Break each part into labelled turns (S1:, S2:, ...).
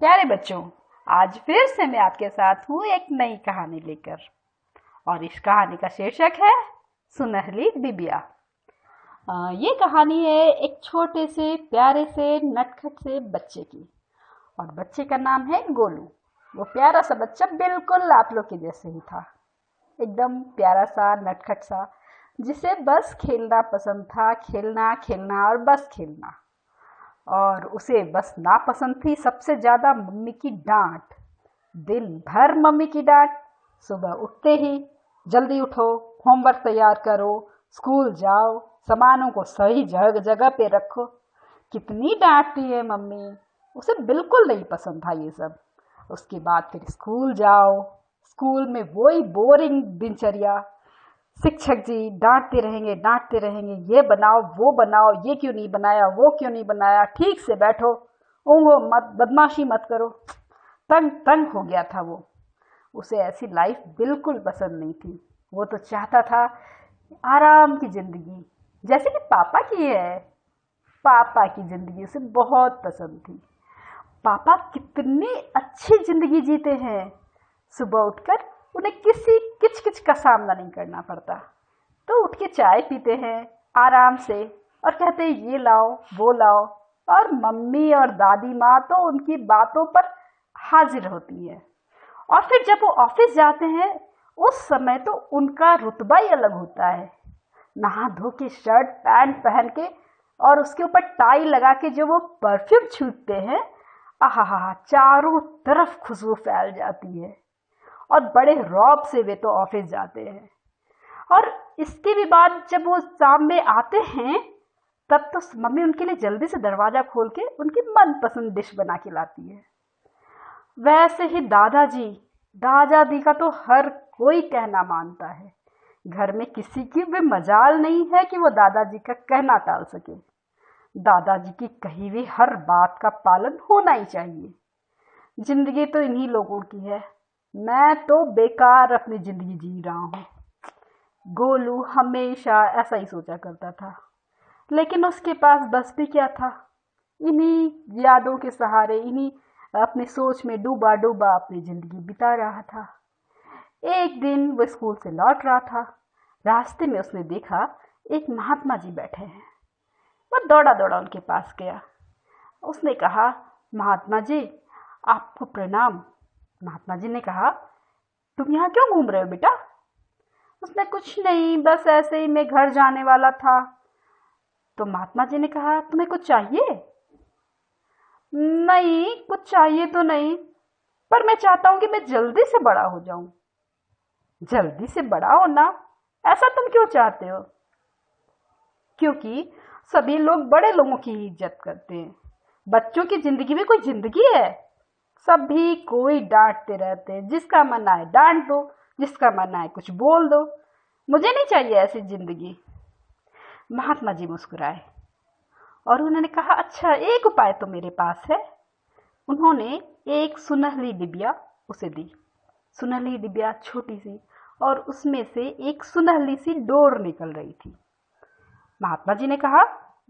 S1: प्यारे बच्चों, आज फिर से मैं आपके साथ हूँ एक नई कहानी लेकर। और इस कहानी का शीर्षक है सुनहली डिबिया। ये कहानी है एक छोटे से प्यारे से नटखट से बच्चे की। और बच्चे का नाम है गोलू। वो प्यारा सा बच्चा बिल्कुल आप लोग के जैसे ही था, एकदम प्यारा सा नटखट सा, जिसे बस खेलना पसंद था। खेलना खेलना और बस खेलना। और उसे बस नापसंद थी सबसे ज्यादा मम्मी की डांट। दिन भर मम्मी की डांट। सुबह उठते ही जल्दी उठो, होमवर्क तैयार करो, स्कूल जाओ, सामानों को सही जगह जगह पे रखो। कितनी डांटती है मम्मी। उसे बिल्कुल नहीं पसंद था ये सब। उसके बाद फिर स्कूल जाओ, स्कूल में वही बोरिंग दिनचर्या। शिक्षक जी डांटते रहेंगे, ये बनाओ वो बनाओ, ये क्यों नहीं बनाया, वो क्यों नहीं बनाया, ठीक से बैठो, ऊँघो मत, बदमाशी मत करो। तंग तंग हो गया था वो। उसे ऐसी लाइफ बिल्कुल पसंद नहीं थी। वो तो चाहता था आराम की जिंदगी, जैसे कि पापा की है। पापा की जिंदगी उसे बहुत पसंद थी। पापा कितनी अच्छी जिंदगी जीते हैं। सुबह उठकर उन्हें किसी किचकिच का सामना नहीं करना पड़ता। तो उठ के चाय पीते हैं आराम से और कहते हैं ये लाओ वो लाओ। और मम्मी और दादी माँ तो उनकी बातों पर हाजिर होती है। और फिर जब वो ऑफिस जाते हैं, उस समय तो उनका रुतबा ही अलग होता है। नहा धो के शर्ट पैंट पहन के और उसके ऊपर टाई लगा के जो वो परफ्यूम छूटते हैं, आहा, चारों तरफ खुशबू फैल जाती है। और बड़े रौब से वे तो ऑफिस जाते हैं। और इसके भी बाद जब वो शाम में आते हैं, तब तो मम्मी उनके लिए जल्दी से दरवाजा खोल के उनकी मनपसंद डिश बना के लाती है। वैसे ही दादाजी का तो हर कोई कहना मानता है। घर में किसी की भी मजाल नहीं है कि वो दादाजी का कहना टाल सके। दादाजी की कही हुई हर बात का पालन होना ही चाहिए। जिंदगी तो इन्हीं लोगों की है। मैं तो बेकार अपनी जिंदगी जी रहा हूँ। गोलू हमेशा ऐसा ही सोचा करता था। लेकिन उसके पास बस भी क्या था। इन्हीं यादों के सहारे, इन्हीं अपनी सोच में डूबा डूबा अपनी जिंदगी बिता रहा था। एक दिन वो स्कूल से लौट रहा था। रास्ते में उसने देखा एक महात्मा जी बैठे हैं। वह दौड़ा दौड़ा उनके पास गया। उसने कहा, महात्मा जी आपको प्रणाम। महात्मा जी ने कहा, तुम यहाँ क्यों घूम रहे हो बेटा? उसने, कुछ नहीं, बस ऐसे ही मैं घर जाने वाला था। तो महात्मा जी ने कहा, तुम्हें कुछ चाहिए? नहीं, कुछ चाहिए तो नहीं, पर मैं चाहता हूं कि मैं जल्दी से बड़ा हो जाऊं। जल्दी से बड़ा होना, ऐसा तुम क्यों चाहते हो? क्योंकि सभी लोग बड़े लोगों की इज्जत करते हैं। बच्चों की जिंदगी में कोई जिंदगी है? सभी कोई डांटते रहते हैं। जिसका मन आए डांट दो, जिसका मन आए कुछ बोल दो। मुझे नहीं चाहिए ऐसी जिंदगी। महात्मा जी मुस्कुराए और उन्होंने कहा, अच्छा एक उपाय तो मेरे पास है। उन्होंने एक सुनहली डिबिया उसे दी। सुनहली डिबिया छोटी सी, और उसमें से एक सुनहली सी डोर निकल रही थी। महात्मा जी ने कहा,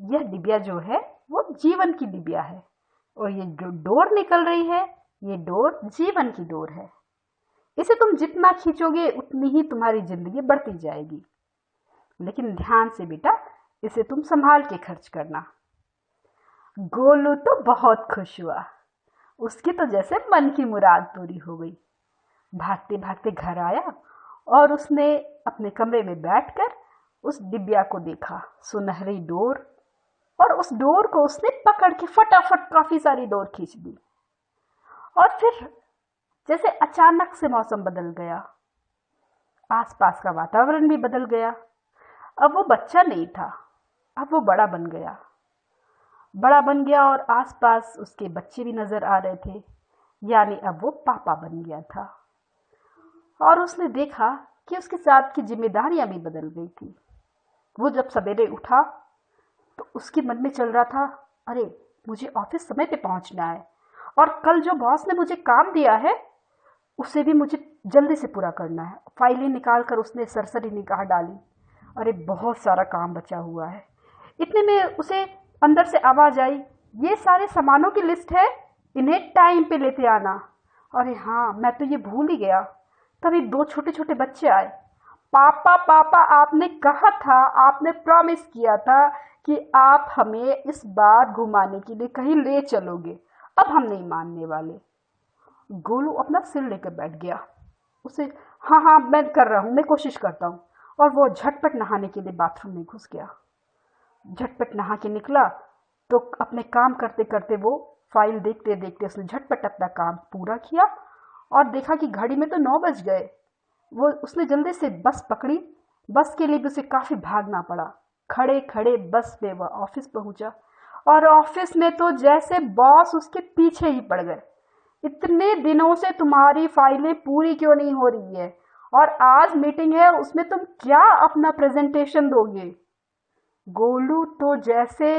S1: यह डिबिया जो है वो जीवन की डिबिया है, और ये जो डोर निकल रही है, ये डोर जीवन की डोर है। इसे तुम जितना खींचोगे उतनी ही तुम्हारी जिंदगी बढ़ती जाएगी। लेकिन ध्यान से बेटा, इसे तुम संभाल के खर्च करना। गोलू तो बहुत खुश हुआ। उसकी तो जैसे मन की मुराद पूरी हो गई। भागते भागते घर आया और उसने अपने कमरे में बैठकर उस डिबिया को देखा, सुनहरी डोर। और उस डोर को उसने पकड़ के फटाफट काफी सारी डोर खींच दी। और फिर जैसे अचानक से मौसम बदल गया, आसपास का वातावरण भी बदल गया। अब वो बच्चा नहीं था, अब वो बड़ा बन गया और आसपास उसके बच्चे भी नजर आ रहे थे। यानी अब वो पापा बन गया था। और उसने देखा कि उसके साथ की जिम्मेदारियां भी बदल गई थी। वो जब सवेरे उठा तो उसके मन में चल रहा था, अरे मुझे ऑफिस समय पे पहुंचना है, और कल जो बॉस ने मुझे काम दिया है उसे भी मुझे जल्दी से पूरा करना है। फाइलें निकाल कर उसने सरसरी निगाह डाली, अरे बहुत सारा काम बचा हुआ है। इतने में उसे अंदर से आवाज आई, ये सारे सामानों की लिस्ट है, इन्हें टाइम पे लेते आना। अरे हाँ, मैं तो ये भूल ही गया। तभी दो छोटे छोटे बच्चे आए। पापा पापा, आपने कहा था, आपने प्रॉमिस किया था कि आप हमें इस बार घुमाने के लिए कहीं ले चलोगे, अब हम नहीं मानने वाले। गोलू अपना सिर लेकर बैठ गया। उसे, हाँ हाँ मैं कर रहा हूँ, मैं कोशिश करता हूँ। और वो झटपट नहाने के लिए बाथरूम में घुस गया। झटपट नहा के निकला तो अपने काम करते करते वो फाइल देखते देखते उसने झटपट अपना काम पूरा किया और देखा कि घड़ी में तो 9 बज गए। वो उसने जल्दी से बस पकड़ी। बस के लिए भी उसे काफ़ी भागना पड़ा। खड़े खड़े बस में वह ऑफिस पहुंचा और ऑफिस में तो जैसे बॉस उसके पीछे ही पड़ गए। इतने दिनों से तुम्हारी फाइलें पूरी क्यों नहीं हो रही है, और आज मीटिंग है, उसमें तुम क्या अपना प्रेजेंटेशन दोगे। गोलू तो जैसे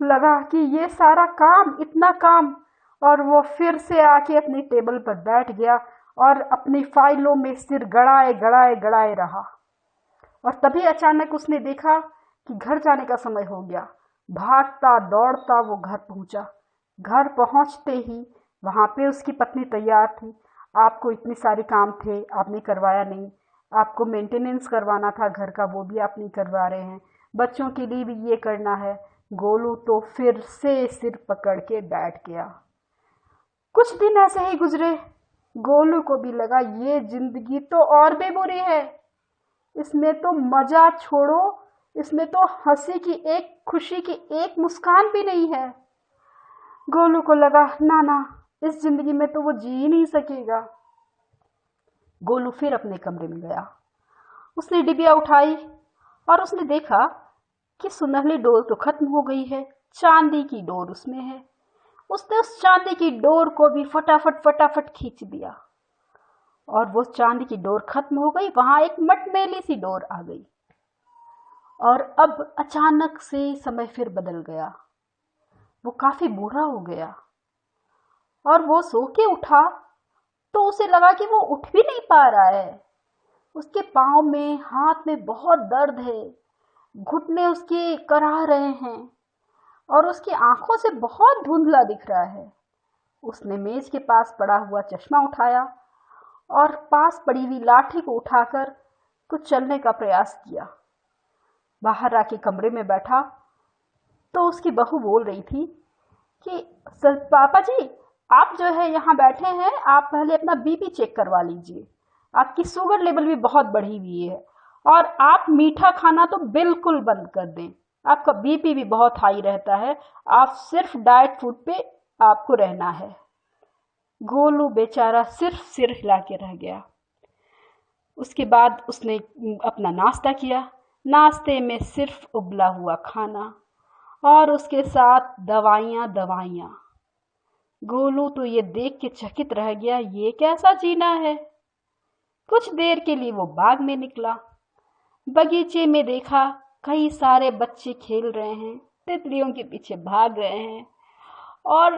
S1: लगा कि ये सारा काम, इतना काम, और वो फिर से आके अपनी टेबल पर बैठ गया और अपनी फाइलों में सिर गड़ाए गड़ाए गड़ाए रहा। और तभी अचानक उसने देखा कि घर जाने का समय हो गया। भागता दौड़ता वो घर पहुंचा। घर पहुंचते ही वहां पे उसकी पत्नी तैयार थी। आपको इतने सारे काम थे, आपने करवाया नहीं। आपको मेंटेनेंस करवाना था घर का, वो भी आप नहीं करवा रहे हैं। बच्चों के लिए भी ये करना है। गोलू तो फिर से सिर पकड़ के बैठ गया। कुछ दिन ऐसे ही गुजरे। गोलू को भी लगा ये जिंदगी तो और भी बुरी है, इसमें तो मजा छोड़ो, इसमें तो हंसी की एक, खुशी की एक मुस्कान भी नहीं है। गोलू को लगा ना ना, इस जिंदगी में तो वो जी ही नहीं सकेगा। गोलू फिर अपने कमरे में गया। उसने डिबिया उठाई और उसने देखा कि सुनहली डोर तो खत्म हो गई है, चांदी की डोर उसमें है। उसने उस चांदी की डोर को भी फटाफट फटाफट खींच दिया और वो चांदी की डोर खत्म हो गई। वहां एक मटमैली सी डोर आ गई। और अब अचानक से समय फिर बदल गया। वो काफी बूढ़ा हो गया और वो सो के उठा तो उसे लगा कि वो उठ भी नहीं पा रहा है। उसके पाँव में, हाथ में बहुत दर्द है, घुटने उसके कराह रहे हैं और उसकी आंखों से बहुत धुंधला दिख रहा है। उसने मेज के पास पड़ा हुआ चश्मा उठाया और पास पड़ी हुई लाठी को उठाकर कुछ चलने का प्रयास किया। बाहर आके कमरे में बैठा तो उसकी बहू बोल रही थी कि सर पापा जी, आप जो है यहाँ बैठे हैं, आप पहले अपना बीपी चेक करवा लीजिए। आपकी शुगर लेवल भी बहुत बढ़ी हुई है और आप मीठा खाना तो बिल्कुल बंद कर दें। आपका बीपी भी बहुत हाई रहता है, आप सिर्फ डाइट फूड पे आपको रहना है। गोलू बेचारा सिर्फ सिर हिला के रह गया। उसके बाद उसने अपना नाश्ता किया। नाश्ते में सिर्फ उबला हुआ खाना और उसके साथ दवाइयाँ दवाइयाँ। गोलू तो ये देख के चकित रह गया, ये कैसा जीना है। कुछ देर के लिए वो बाग में निकला। बगीचे में देखा कई सारे बच्चे खेल रहे हैं, तितलियों के पीछे भाग रहे हैं और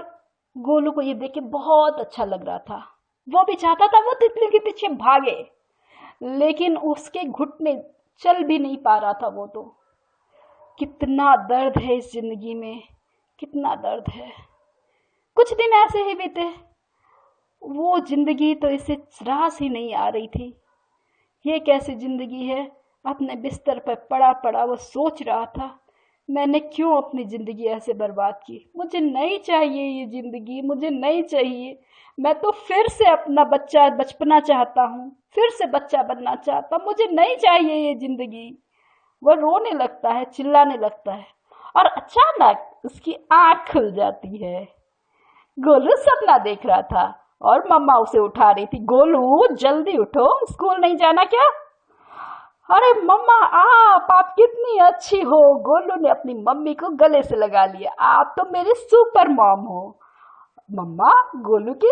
S1: गोलू को ये देख के बहुत अच्छा लग रहा था। वो भी चाहता था वो तितलियों के पीछे भागे, लेकिन उसके घुटने चल भी नहीं पा रहा था। वो तो, कितना दर्द है इस जिंदगी में, कितना दर्द है। कुछ दिन ऐसे ही बीते। वो जिंदगी तो इसे रास ही नहीं आ रही थी। ये कैसी जिंदगी है। अपने बिस्तर पर पड़ा पड़ा वो सोच रहा था, मैंने क्यों अपनी जिंदगी ऐसे बर्बाद की। मुझे नहीं चाहिए ये जिंदगी, मुझे नहीं चाहिए। मैं तो फिर से अपना बचपना चाहता हूँ, फिर से बच्चा बनना चाहता हूँ। मुझे नहीं चाहिए ये जिंदगी। वो रोने लगता है, चिल्लाने लगता है और अचानक उसकी आंख खुल जाती है। गोलू सपना देख रहा था और मम्मा उसे उठा रही थी। गोलू जल्दी उठो, स्कूल नहीं जाना क्या। अरे मम्मा आप कितनी अच्छी हो। गोलू ने अपनी मम्मी को गले से लगा लिया। आप तो मेरी सुपर मॉम हो। मम्मा गोलू के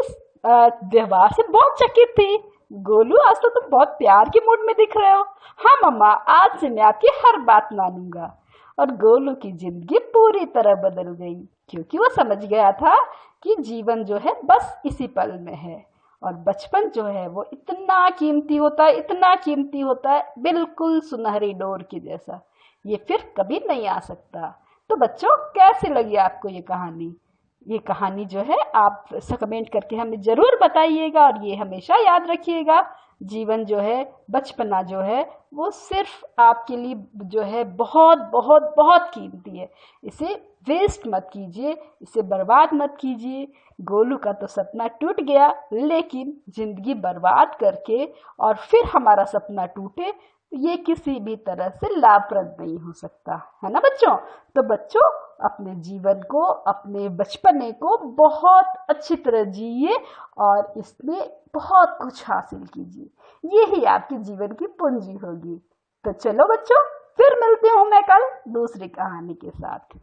S1: व्यवहार से बहुत चकित थी। गोलू आज तो तुम बहुत प्यार के मूड में दिख रहे हो। हाँ मम्मा, आज से मैं आपकी हर बात मानूंगा। और गोलू की जिंदगी पूरी तरह बदल गई, क्योंकि वो समझ गया था कि जीवन जो है बस इसी पल में है और बचपन जो है वो इतना कीमती होता है, इतना कीमती होता है, बिल्कुल सुनहरी डोर के जैसा। ये फिर कभी नहीं आ सकता। तो बच्चों, कैसी लगी आपको ये कहानी? ये कहानी जो है आप कमेंट करके हमें ज़रूर बताइएगा। और ये हमेशा याद रखिएगा, जीवन जो है, बचपना जो है, वो सिर्फ आपके लिए जो है बहुत बहुत बहुत कीमती है। इसे वेस्ट मत कीजिए, इसे बर्बाद मत कीजिए। गोलू का तो सपना टूट गया, लेकिन ज़िंदगी बर्बाद करके और फिर हमारा सपना टूटे, ये किसी भी तरह से लाभप्रद नहीं हो सकता है ना बच्चों। तो बच्चों, अपने जीवन को, अपने बचपने को बहुत अच्छी तरह जिए और इसमें बहुत कुछ हासिल कीजिए। यही आपके जीवन की पूंजी होगी। तो चलो बच्चों, फिर मिलती हूँ मैं कल दूसरी कहानी के साथ।